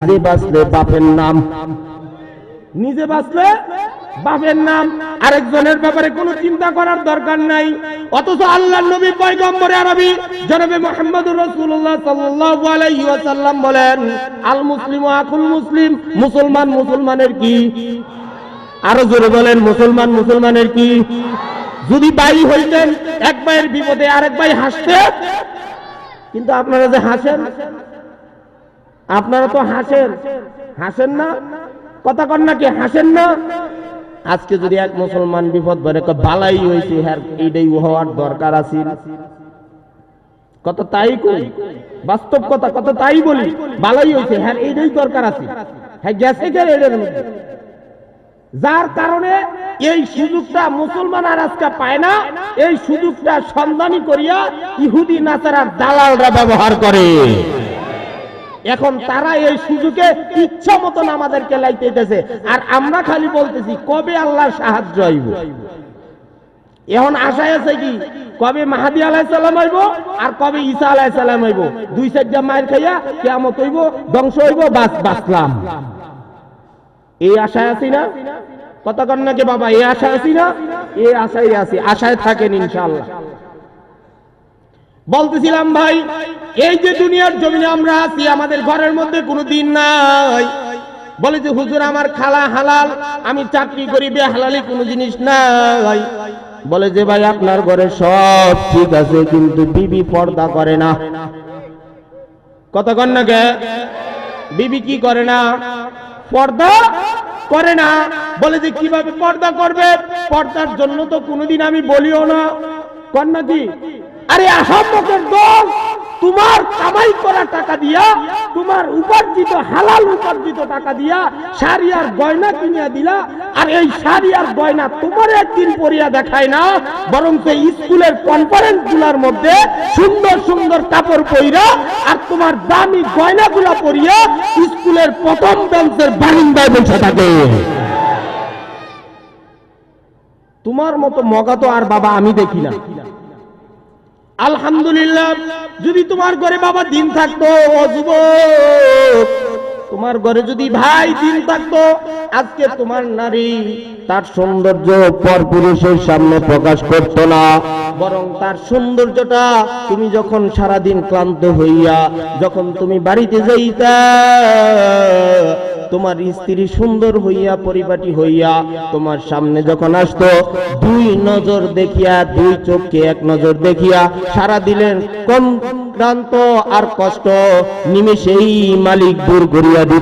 নিজে বাঁচলে বাপের নাম, নিজে বাঁচলে বাপের নাম, আরেকজনের ব্যাপারে কোনো চিন্তা করার দরকার নাই। অথচ আল্লাহর নবী পয়গম্বরে আরবি জনাবে মুহাম্মদুর রাসূলুল্লাহ সাল্লাল্লাহু আলাইহি ওয়াসাল্লাম বলেন, আল মুসলিমু আখুল মুসলিম, মুসলমান মুসলমানের কি? আরো জোরে বলেন, মুসলমান মুসলমানের কি? যদি ভাই হইতেন, এক ভাইয়ের বিপদে আরেক ভাই হাসতে, কিন্তু আপনারা যে হাসেন, আপনারা তো হাসেন, হাসেন না? কথা কন নাকি হাসেন না? আজকে যদি এক মুসলমান বিপদ ভরে বালাই হয়েছে, হ্যাঁ এইটাই হওয়ার দরকার আছে, কত তাই কই, বাস্তব কথা কত তাই বলি, বালাই হয়েছে হ্যাঁ এইটাই দরকার আছে, হ্যাঁ গেছে কে এদের মধ্যে, যার কারণে এই সুযোগটা মুসলমান আর আজকে পায় না। এই সুযোগটা সন্ধানী করিয়া ইহুদি নাসারার দালালরা ব্যবহার করে। এখন তারা এই সুযোগে ইচ্ছা মতন আমাদেরকে লাইতেছে, আর আমরা খালি বলতেছি কবে আল্লাহর সাহায্য আইব। এখন আশায় আছে কি কবে মাহাদি আলাইহিস সালাম আইব আর কবে ঈসা আলাইহিস সালাম আইব, দুই চারটা মায়ের খাইয়া কিয়ামত হইব, ধ্বংস হইব, বাঁচলাম, এই আশায় আছি না? কথা কন নাকি বাবা, এই আশায় আছি না? এই আশায় আছি, আশায় থাকেন ইনশাআল্লাহ। বলতেছিলাম ভাই, এই যে দুনিয়ার জমিনে আমরা আছি, আমাদের ঘরের মধ্যে কোনো দিন নাই। বলে যে হুজুর আমার খালা হালাল, আমি চাকরি করি, বেহালালি কোনো জিনিস নাই। বলে যে ভাই আপনার ঘরে সব ঠিক আছে, কিন্তু বিবি পর্দা করে না। কতক্ষণ না গে বিবি কি করে না? পর্দা করে না। বলে যে কিভাবে পর্দা করবে? পর্দার জন্য তো কোনোদিন আমি বলিও না, কর নাকি? আরে আহাম্মকের দল, তোমার কামাই করা টাকা দিয়া, তোমার উপার্জিত হালাল উপার্জিত টাকা দিয়া শাড়ি আর গয়না কিনিয়া দিলা, আর এই শাড়ি আর গয়না তোমার একদিন পরিয়া দেখায় না, বরং স্কুলের কনফারেন্স গুলার মধ্যে সুন্দর সুন্দর কাপড় পরিয়া আর তোমার দামি গয়নাগুলা পরিয়া স্কুলের প্রথম বেঞ্চের বারান্দায় বসে থাকে। তোমার মতো মগা তো আর বাবা আমি দেখি না। আলহামদুলিল্লাহ, যদি তোমার ঘরে বাবা দিন থাকতো, ও যুবক, তোমার ঘরে যদি ভাই দিন থাকতো, আজকে তোমার নারী তার সৌন্দর্য পরপুরুষের সামনে প্রকাশ করতো না, বরং তার সৌন্দর্যটা তুমি যখন সারাদিন ক্লান্ত হইয়া যখন তুমি বাড়িতে যাইতা, তোমার স্ত্রী সুন্দর হইয়া পরিপাটি হইয়া তোমার সামনে যখন আসতো, দুই নজর দেখিয়া, দুই চোখকে এক নজর দেখিয়া সারা দিলেন ক্লান্ত আর কষ্ট নিমেষেই মালিক দূর করিয়া দিত।